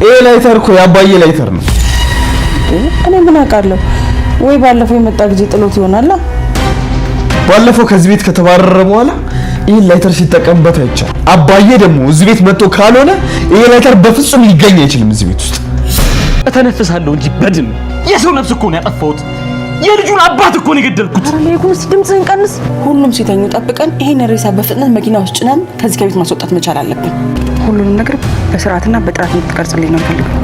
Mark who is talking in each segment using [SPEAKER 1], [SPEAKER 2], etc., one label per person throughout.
[SPEAKER 1] ይሄ ላይተር እኮ ያባዬ ላይተር ነው።
[SPEAKER 2] እኔ ምን አውቃለሁ? ወይ ባለፈው የመጣ ጊዜ ጥሎት ይሆናል።
[SPEAKER 1] ባለፈው ከዚህ ቤት ከተባረረ በኋላ ይሄን ላይተር ሲጠቀምበት አይቻል። አባዬ ደግሞ እዚህ ቤት መጥቶ ካልሆነ ይሄ ላይተር በፍጹም ሊገኝ አይችልም እዚህ ቤት ውስጥ።
[SPEAKER 3] እተነፍሳለሁ እንጂ በድን የሰው ነፍስ እኮ ነው ያጠፋሁት። የልጁን አባት እኮ ነው የገደልኩት።
[SPEAKER 2] አረ ለይኩንስ ድምጽህን ቀንስ። ሁሉም ሲተኙ ጠብቀን ይሄን ሬሳ በፍጥነት መኪና ውስጥ ጭነን ከዚህ ከቤት ማስወጣት መቻል አለብን። ሁሉንም ነገር በስርዓትና በጥራት እንድትቀርጽልኝ ነው ፈልገው።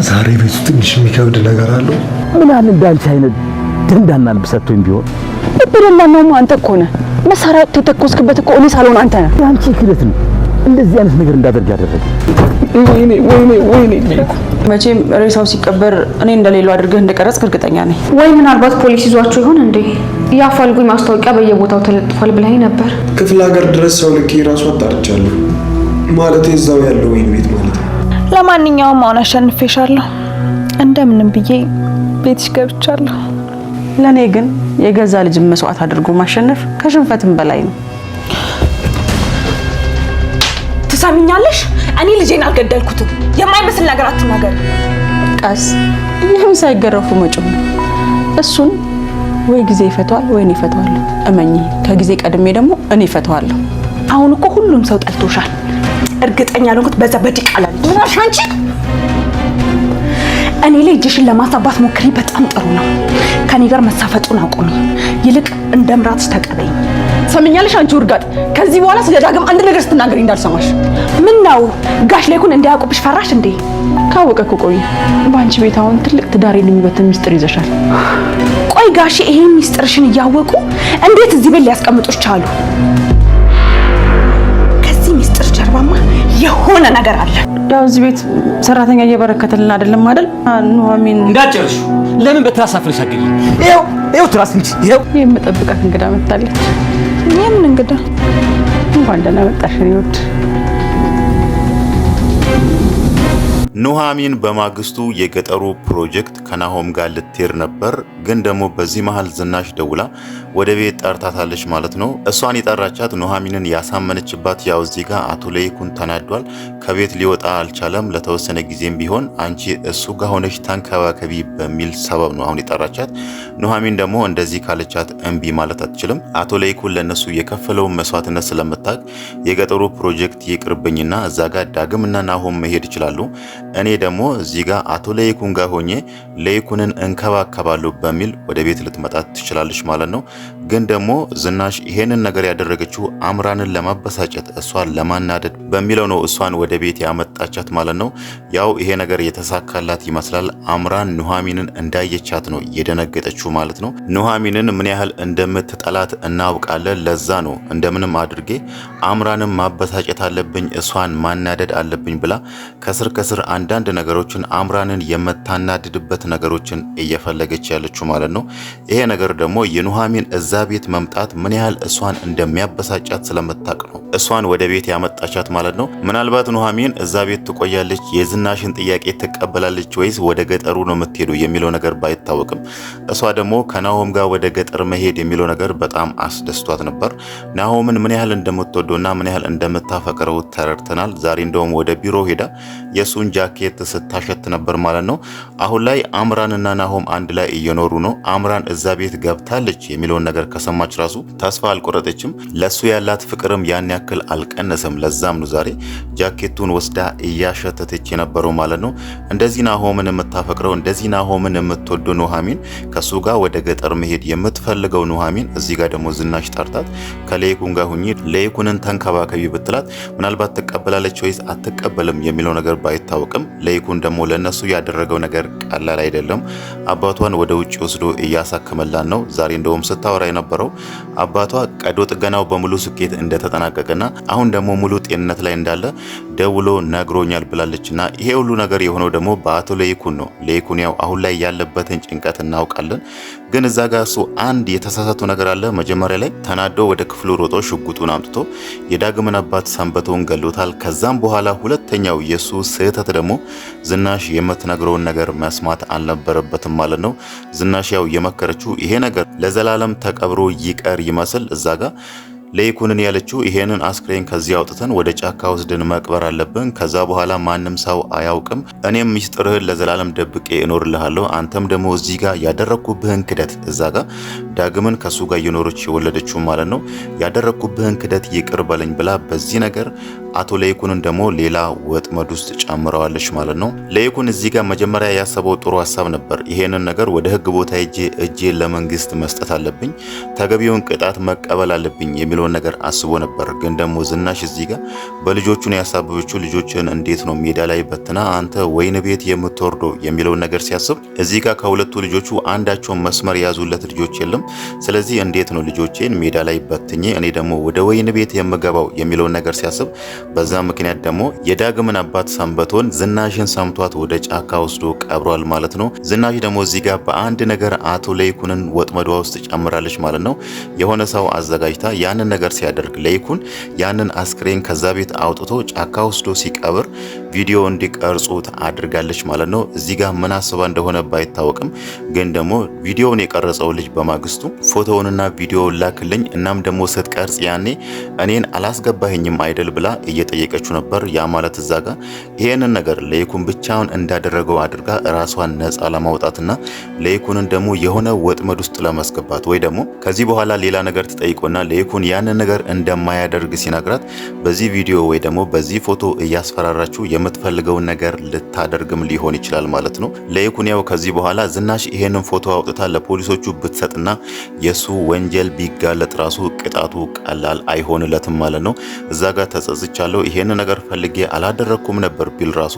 [SPEAKER 1] ዛሬ ቤቱ ትንሽ የሚከብድ ነገር አለው።
[SPEAKER 3] ምን አለ እንዳንቺ አይነት ደንዳና ልብ ሰጥቶኝ ቢሆን
[SPEAKER 2] በደንዳናው አንተ እኮ ነህ። መሳሪያ ተተኮስክበት እኮ እኔ ሳልሆን አንተ ነህ።
[SPEAKER 3] ያንቺ ክለት ነው እንደዚህ አይነት ነገር እንዳደርግ ያደረገ። ወይኔ
[SPEAKER 2] መቼም ሬሳው ሲቀበር እኔ እንደሌለው አድርገህ እንደቀረጽክ እርግጠኛ ነኝ።
[SPEAKER 4] ወይ ምናልባት ፖሊስ ይዟቸው ይሆን እንዴ? ያፋልጉኝ ማስታወቂያ በየቦታው ተለጥፏል ብለኸኝ ነበር።
[SPEAKER 5] ክፍለ ሀገር ድረስ ሰው ልኬ ራሱ አጣርቻለሁ። ማለት እዛው ያለው ወይን ቤት ማለት ነው።
[SPEAKER 6] ለማንኛውም አሁን አሸንፌሻለሁ። እንደምንም ብዬ ቤትሽ ገብቻለሁ።
[SPEAKER 2] ለኔ ግን የገዛ ልጅ መስዋዕት አድርጎ ማሸነፍ ከሽንፈትም በላይ ነው።
[SPEAKER 6] ትሰሚኛለሽ? እኔ ልጄን አልገደልኩትም። የማይመስል ነገር አትናገር።
[SPEAKER 2] ቀስ ይህም ሳይገረፉ መጮህ ነው። እሱን ወይ ጊዜ ይፈታዋል ወይ እኔ እፈታዋለሁ። እመኚ፣ ከጊዜ ቀድሜ ደግሞ እኔ እፈታዋለሁ።
[SPEAKER 6] አሁን እኮ ሁሉም ሰው ጠልቶሻል። እርግጠኛ ነኝ በዛ በዲቃላ ልጅ ምን አልሽ አንቺ? እኔ ላይ እጅሽን ለማሳባት ሞክሪ። በጣም ጥሩ ነው። ከኔ ጋር መሳፈጡን አቁሚ። ይልቅ እንደምራትሽ ተቀበይ።
[SPEAKER 2] ሰምኛለሽ? አንቺ ውርጋጥ፣ ከዚህ በኋላ ስለ ዳግም አንድ ነገር ስትናገሪ እንዳልሰማሽ።
[SPEAKER 6] ምን ነው ጋሽ ላይኩን እንዲያውቁብሽ ፈራሽ እንዴ?
[SPEAKER 2] ካወቀ እኮ ቆየ። በአንቺ ቤት አሁን ትልቅ ትዳሬን የሚበትን ሚስጥር ይዘሻል።
[SPEAKER 6] ቆይ ጋሽ ይሄን ሚስጥርሽን እያወቁ እንዴት እዚህ ቤት ሊያስቀምጡሽ ቻሉ? ከዚህ ሚስጥር ጀርባማ የሆነ ነገር አለ።
[SPEAKER 2] ያው እዚህ ቤት ሰራተኛ እየበረከተልን አይደለም አይደል? ኑሐሚን
[SPEAKER 3] እንዳጨርሽ ለምን በትራሳፍለሽ አገኝ? ይኸው ትራስ እንጂ ይኸው
[SPEAKER 2] የምጠብቃት እንግዳ መጣለች።
[SPEAKER 6] የምን እንግዳ?
[SPEAKER 2] እንኳን ደህና መጣሽ ይወድ።
[SPEAKER 7] ኑሐሚን በማግስቱ የገጠሩ ፕሮጀክት ከናሆም ጋር ልትሄድ ነበር። ግን ደግሞ በዚህ መሃል ዝናሽ ደውላ ወደ ቤት ጠርታታለች ማለት ነው። እሷን የጠራቻት ኑሐሚንን ያሳመነችባት ያው እዚህ ጋር አቶ ለይኩን ተናዷል። ከቤት ሊወጣ አልቻለም። ለተወሰነ ጊዜም ቢሆን አንቺ እሱ ጋር ሆነሽ ተንከባከቢ በሚል ሰበብ ነው አሁን የጠራቻት። ኑሐሚን ደግሞ እንደዚህ ካለቻት እምቢ ማለት አትችልም። አቶ ለይኩን ለነሱ የከፈለውን መስዋዕትነት ስለምታውቅ የገጠሩ ፕሮጀክት ይቅርብኝና እዛ ጋር ዳግምና ናሆም መሄድ ይችላሉ። እኔ ደግሞ እዚህ ጋር አቶ ለይኩን ጋር ሆኜ ለይኩንን እንከባከባለሁ በሚል ወደ ቤት ልትመጣ ትችላለች ማለት ነው። ግን ደግሞ ዝናሽ ይሄንን ነገር ያደረገችው አምራንን ለማበሳጨት እሷን ለማናደድ በሚለው ነው እሷን ወደ ቤት ያመጣቻት ማለት ነው። ያው ይሄ ነገር የተሳካላት ይመስላል። አምራን ኑሐሚንን እንዳየቻት ነው የደነገጠችው ማለት ነው። ኑሐሚንን ምን ያህል እንደምትጠላት እናውቃለን። ለዛ ነው እንደምንም አድርጌ አምራንን ማበሳጨት አለብኝ፣ እሷን ማናደድ አለብኝ ብላ ከስር ከስር አንዳንድ ነገሮችን አምራንን የምታናድድበት ነገሮችን እየፈለገች ያለችው ማለት ነው። ይሄ ነገር ደግሞ የኑሐሚን እዛ ቤት መምጣት ምን ያህል እሷን እንደሚያበሳጫት ስለምታውቅ ነው እሷን ወደ ቤት ያመጣቻት ማለት ነው። ምናልባት ኑሐሚን እዛ ቤት ትቆያለች፣ የዝናሽን ጥያቄ ትቀበላለች ወይስ ወደ ገጠሩ ነው የምትሄደው የሚለው ነገር ባይታወቅም እሷ ደግሞ ከናሆም ጋር ወደ ገጠር መሄድ የሚለው ነገር በጣም አስደስቷት ነበር። ናሆምን ምን ያህል እንደምትወደውና ምን ያህል እንደምታፈቅረው ተረድተናል። ዛሬ እንደውም ወደ ቢሮ ሄዳ የሱን ጃኬት ስታሸት ነበር ማለት ነው። አሁን ላይ አምራንና ናሆም አንድ ላይ እየኖሩ ነው። አምራን እዛ ቤት ገብታለች የሚለውን ነገር ከሰማች ራሱ ተስፋ አልቆረጠችም። ለሱ ያላት ፍቅርም ያን ያክል አልቀነሰም። ለዛም ነው ዛሬ ጃኬቱን ወስዳ እያሸተተች የነበረው ማለት ነው። እንደዚህ ናሆምን የምታፈቅረው እንደዚህ ናሆምን የምትወደው ኑሐሚን ከሱ ጋር ወደ ገጠር መሄድ የምትፈልገው ኑሐሚን እዚህ ጋር ደግሞ ዝናሽ ጠርታት ከለይኩን ጋር ሁኚ ለይኩንን ተንከባከቢ ብትላት ምናልባት ትቀበላለች ወይስ አትቀበልም የሚለው ነገር ባይታወቅም ለይኩን ደግሞ ለነሱ ያደረገው ነገር ቀላል አይደለም። አባቷን ወደ ውጭ ወስዶ እያሳከመላን ነው። ዛሬ እንደውም ስታወራ የነበረው አባቷ ቀዶ ጥገናው በሙሉ ስኬት እንደተጠናቀቀና አሁን ደግሞ ሙሉ ጤንነት ላይ እንዳለ ደውሎ ነግሮኛል ብላለችና ይሄ ሁሉ ነገር የሆነው ደግሞ በአቶ ለይኩን ነው። ለይኩን ያው አሁን ላይ ያለበትን ጭንቀት እናውቃለን። ግን እዛ ጋር እሱ አንድ የተሳሳተው ነገር አለ። መጀመሪያ ላይ ተናዶ ወደ ክፍሉ ሮጦ ሽጉጡን አምጥቶ የዳግምን አባት ሰንበቶን ገሎታል። ከዛም በኋላ ሁለተኛው የሱ ስህተት ደግሞ ዝናሽ የምትነግረውን ነገር መስማት አልነበረበትም ማለት ነው። ዝናሽ ያው የመከረችው ይሄ ነገር ለዘላለም ተቀብሮ ይቀር ይመስል እዛ ጋር ለይኩንን ያለችው ይሄንን አስክሬን ከዚህ አውጥተን ወደ ጫካ ወስደን መቅበር አለብን። ከዛ በኋላ ማንም ሰው አያውቅም። እኔም ሚስጥርህን ለዘላለም ደብቄ እኖርልሃለሁ። አንተም ደግሞ እዚህ ጋር ያደረኩብህን ክደት እዛ ጋር ዳግምን ከሱ ጋር እየኖረች የወለደችው ማለት ነው ያደረኩብህን ክደት ይቅር በለኝ ብላ በዚህ ነገር አቶ ለይኩንን ደግሞ ሌላ ወጥመድ ውስጥ ጨምረዋለች ማለት ነው። ለይኩን እዚህ ጋር መጀመሪያ ያሰበው ጥሩ ሀሳብ ነበር። ይሄንን ነገር ወደ ህግ ቦታ እጄ ለመንግስት መስጠት አለብኝ፣ ተገቢውን ቅጣት መቀበል አለብኝ የሚለውን ነገር አስቦ ነበር። ግን ደግሞ ዝናሽ እዚህ ጋር በልጆቹን ያሳበበችው ልጆችን እንዴት ነው ሜዳ ላይ በትና አንተ ወይን ቤት የምትወርደው የሚለውን ነገር ሲያስብ እዚህ ጋር ከሁለቱ ልጆቹ አንዳቸውን መስመር ያዙለት ልጆች የለም። ስለዚህ እንዴት ነው ልጆቼን ሜዳ ላይ በትኜ እኔ ደግሞ ወደ ወይን ቤት የምገባው የሚለውን ነገር ሲያስብ በዛ ምክንያት ደግሞ የዳግምን አባት ሰንበቶን ዝናሽን ሰምቷት ወደ ጫካ ወስዶ ቀብሯል ማለት ነው። ዝናሽ ደግሞ እዚህ ጋር በአንድ ነገር አቶ ለይኩንን ወጥመዷ ውስጥ ጨምራለች ማለት ነው። የሆነ ሰው አዘጋጅታ ያንን ነገር ሲያደርግ ለይኩን ያንን አስክሬን ከዛ ቤት አውጥቶ ጫካ ወስዶ ሲቀብር ቪዲዮ እንዲቀርጹት አድርጋለች ማለት ነው። እዚህ ጋር ምን አስባ እንደሆነ ባይታወቅም ግን ደግሞ ቪዲዮውን የቀረጸው ልጅ በማግስቱ ፎቶውንና ቪዲዮውን ላክልኝ እናም ደግሞ ስትቀርጽ ያኔ እኔን አላስገባኸኝም አይደል ብላ እየጠየቀችው ነበር። ያ ማለት እዛ ጋር ይሄንን ነገር ለይኩን ብቻውን እንዳደረገው አድርጋ ራሷን ነፃ ለማውጣትና ለይኩንን ደግሞ የሆነ ወጥመድ ውስጥ ለማስገባት ወይ ደግሞ ከዚህ በኋላ ሌላ ነገር ተጠይቆና ለይኩን ያንን ነገር እንደማያደርግ ሲነግራት በዚህ ቪዲዮ ወይ ደግሞ በዚህ ፎቶ እያስፈራራችው የምትፈልገውን ነገር ልታደርግም ሊሆን ይችላል ማለት ነው። ለይኩን ያው ከዚህ በኋላ ዝናሽ ይሄንን ፎቶ አውጥታ ለፖሊሶቹ ብትሰጥና የሱ ወንጀል ቢጋለጥ ራሱ ቅጣቱ ቀላል አይሆንለትም ማለት ነው። እዛ ጋር ተጸጽቻለሁ ይሄን ነገር ፈልጌ አላደረኩም ነበር ቢል ራሱ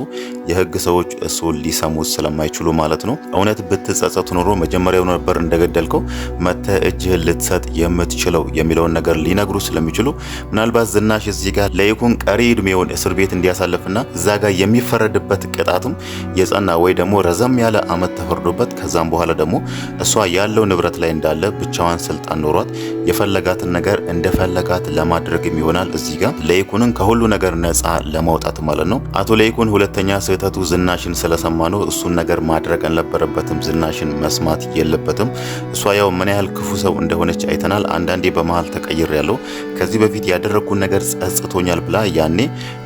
[SPEAKER 7] የህግ ሰዎች እሱ ሊሰሙት ስለማይችሉ ማለት ነው። እውነት ብትጸጸት ኖሮ መጀመሪያው ነበር እንደገደልከው መተ እጅህን ልትሰጥ የምትችለው የሚለውን ነገር ሊነግሩ ስለሚችሉ ምናልባት ዝናሽ እዚህ ጋር ለይኩን ቀሪ እድሜውን እስር ቤት እንዲያሳልፍና እዛ ጋር የሚፈረድበት ቅጣትም የጸና ወይ ደግሞ ረዘም ያለ አመት ተፈርዶበት ከዛም በኋላ ደግሞ እሷ ያለው ንብረት ላይ እንዳለ ብቻዋን ስልጣን ኖሯት የፈለጋትን ነገር እንደፈለጋት ለማድረግ ይሆናል። እዚህ ጋር ለይኩንን ከሁሉ ነገር ነፃ ለማውጣት ማለት ነው። አቶ ለይኩን ሁለተኛ ስህተቱ ዝናሽን ስለሰማ ነው። እሱን ነገር ማድረግ አልነበረበትም። ዝናሽን መስማት የለበትም። እሷ ያው ምን ያህል ክፉ ሰው እንደሆነች አይተናል። አንዳንዴ በመሃል ተቀይር ያለው ከዚህ በፊት ያደረኩን ነገር ጸጽቶኛል ብላ ያኔ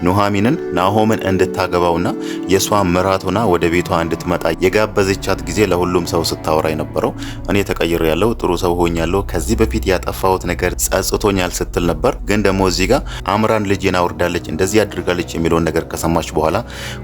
[SPEAKER 7] ኑሐሚንን ናሆምን እንድታገባውና የሷ ምራት ሆና ወደ ቤቷ እንድትመጣ የጋበዘቻት ጊዜ ለሁሉም ሰው ስታወራ የነበረው እኔ ተቀይር ያለው ጥሩ ሰው ሆኛለሁ፣ ከዚህ በፊት ያጠፋሁት ነገር ጸጽቶኛል ስትል ነበር። ግን ደግሞ እዚህ ጋር አምራን ልጄን አውርዳለች እንደዚህ ያድርጋለች የሚለውን ነገር ከሰማች በኋላ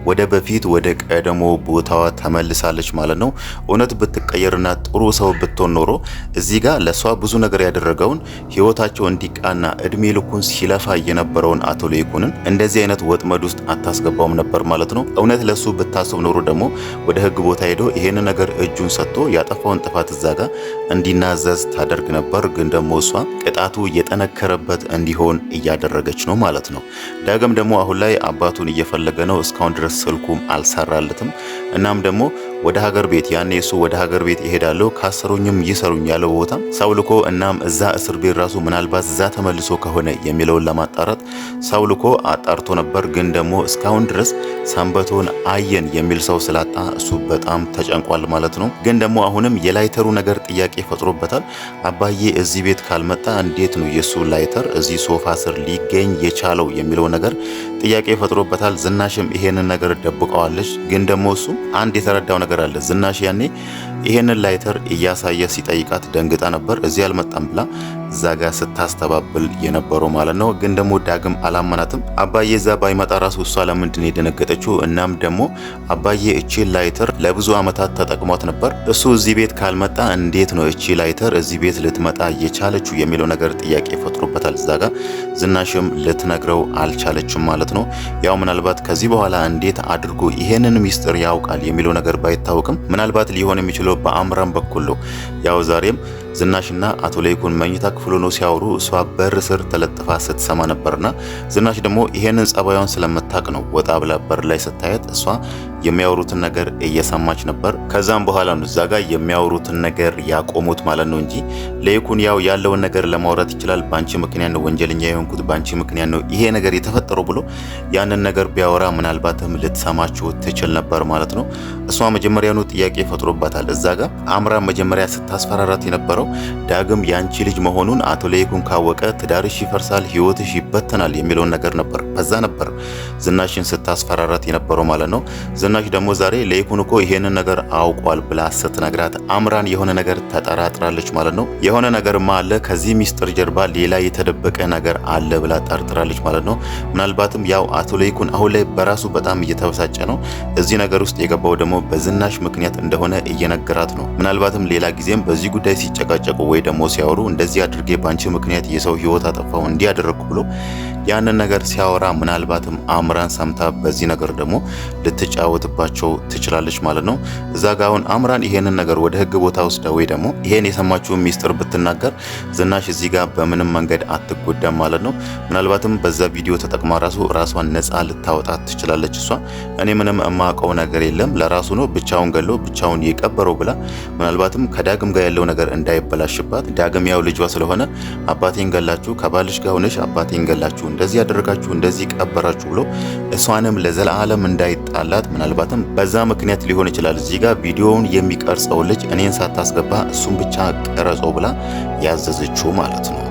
[SPEAKER 7] ወደ በፊት ወደ ቀደሞ ቦታዋ ተመልሳለች ማለት ነው። እውነት ብትቀየርና ጥሩ ሰው ብትሆን ኖሮ እዚህ ጋር ለሷ ብዙ ነገር ያደረገውን ህይወታቸው እንዲቃና እድሜ ልኩን ሲለፋ የነበረውን አቶ ለይኩንን እንደዚህ አይነት ወጥመድ ውስጥ አታስገባውም ነበር ማለት ነው። እውነት ለሱ ብታስብ ኖሮ ደግሞ ወደ ህግ ቦታ ሄዶ ይሄን ነገር እጁን ሰጥቶ ያጠፋውን ጥፋት እዛ ጋር እንዲናዘዝ ታደርግ ነበር። ግን ደግሞ እሷ ቅጣቱ የጠነከረበት እንዲሆን እያደረገች ነው ማለት ነው። ዳግም ደግሞ አሁን ላይ አባቱን እየፈለገ ነው። እስካሁን ድረስ ስልኩም አልሰራለትም። እናም ደግሞ ወደ ሀገር ቤት ያኔ እሱ ወደ ሀገር ቤት ይሄዳለው ካሰሩኝም ይሰሩኝ ያለው ቦታ ሰው ልኮ እናም እዛ እስር ቤት ራሱ ምናልባት እዛ ተመልሶ ከሆነ የሚለውን ለማጣራት ሰው ልኮ አጣርቶ ነበር። ግን ደግሞ እስካሁን ድረስ ሰንበቶን አየን የሚል ሰው ስላጣ እሱ በጣም ተጨንቋል ማለት ነው። ግን ደግሞ አሁንም የላይተሩ ነገር ጥያቄ ፈጥሮበታል። አባዬ እዚህ ቤት ካልመጣ እንዴት ነው የሱ ላይተር እዚህ ሶፋ ስር ሊገኝ የቻለው የሚለው ነገር ጥያቄ ፈጥሮበታል። ዝናሽም ይሄንን ነገር ደብቀዋለች። ግን ደግሞ እሱ አንድ የተረዳው ነገር አለ። ዝናሽ ያኔ ይሄንን ላይተር እያሳየ ሲጠይቃት ደንግጣ ነበር። እዚህ አልመጣም ብላ እዛ ጋር ስታስተባብል የነበረው ማለት ነው። ግን ደግሞ ዳግም አላመናትም። አባዬ እዛ ባይመጣ ራሱ እሷ ለምንድን የደነገጠችው? እናም ደግሞ አባዬ እቺ ላይተር ለብዙ አመታት ተጠቅሟት ነበር። እሱ እዚህ ቤት ካልመጣ እንዴት ነው እቺ ላይተር እዚህ ቤት ልትመጣ የቻለችው የሚለው ነገር ጥያቄ ፈጥሮበታል። እዛ ጋር ዝናሽም ልትነግረው አልቻለችም ማለት ነው። ያው ምናልባት ከዚህ በኋላ እንዴት አድርጎ ይሄንን ሚስጥር ያውቃል የሚለው ነገር ባይታወቅም ምናልባት ሊሆን የሚችለው በአምራን በኩል ነው። ያው ዛሬም ዝናሽና አቶ ለይኩን መኝታ ክፍሉ ነው ሲያወሩ እሷ በር ስር ተለጥፋ ስትሰማ ነበርና ዝናሽ ደግሞ ይሄንን ጸባዩን ስለምታቅ ነው ወጣ ብላ በር ላይ ስታየት እሷ የሚያወሩትን ነገር እየሰማች ነበር። ከዛም በኋላ ነው እዛ ጋር የሚያወሩትን ነገር ያቆሙት ማለት ነው እንጂ ለይኩን ያው ያለውን ነገር ለማውራት ይችላል። ባንቺ ምክንያት ነው ወንጀለኛ የሆንኩት፣ ባንቺ ምክንያት ነው ይሄ ነገር የተፈጠረው ብሎ ያንን ነገር ቢያወራ ምናልባትም ልትሰማችሁ ትችል ነበር ማለት ነው። እሷ መጀመሪያኑ ጥያቄ ፈጥሮባታል። እዛ ጋር አምራን መጀመሪያ ስታስፈራራት የነበረው ዳግም ያንቺ ልጅ መሆኑን አቶ ለይኩን ካወቀ ትዳርሽ ይፈርሳል፣ ህይወትሽ ይበተናል የሚለውን ነገር ነበር። በዛ ነበር ዝናሽን ስታስፈራራት የነበረው ማለት ነው። ዝናሽ ደግሞ ዛሬ ለይኩን እኮ ይሄንን ነገር አውቋል ብላ ስትነግራት አምራን የሆነ ነገር ተጠራጥራለች ማለት ነው። የሆነ ነገርማ አለ፣ ከዚህ ሚስጥር ጀርባ ሌላ የተደበቀ ነገር አለ ብላ ጠርጥራለች ማለት ነው። ምናልባትም ያው አቶ ለይኩን አሁን ላይ በራሱ በጣም እየተበሳጨ ነው። እዚህ ነገር ውስጥ የገባው ደግሞ በዝናሽ ምክንያት እንደሆነ እየነገራት ነው። ምናልባትም ሌላ ጊዜም በዚህ ጉዳይ ሲጨቃጨቁ ወይ ደግሞ ሲያወሩ እንደዚህ አድርጌ ባንቺ ምክንያት የሰው ህይወት አጠፋው እንዲያደርጉ ብሎ ያንን ነገር ሲያወራ ምናልባትም አምራን ሰምታ በዚህ ነገር ደግሞ ልትጫወትባቸው ትችላለች ማለት ነው። እዛ ጋር አሁን አምራን ይሄንን ነገር ወደ ህግ ቦታ ወስዳ ወይ ደግሞ ይሄን የሰማችውን ሚስጥር ብትናገር ዝናሽ እዚህ ጋር በምንም መንገድ አትጎዳም ማለት ነው። ምናልባትም በዛ ቪዲዮ ተጠቅማ ራሷን ነፃ ልታወጣት ትችላለች። እሷ እኔ ምንም የማውቀው ነገር የለም ለራሱ ነው ብቻውን ገሎ ብቻውን የቀበረው ብላ ምናልባትም ከዳግም ጋር ያለው ነገር እንዳይበላሽባት ዳግም ያው ልጇ ስለሆነ አባቴን ገላችሁ ከባልሽ ጋር ሆነሽ አባቴን ገላችሁ እንደዚህ ያደረጋችሁ እንደዚህ ቀበራችሁ ብሎ እሷንም ለዘላለም እንዳይጣላት ምናልባትም በዛ ምክንያት ሊሆን ይችላል እዚህ ጋር ቪዲዮውን የሚቀርጸው ልጅ እኔን ሳታስገባ እሱን ብቻ ቀረጾ ብላ ያዘዘችው ማለት ነው።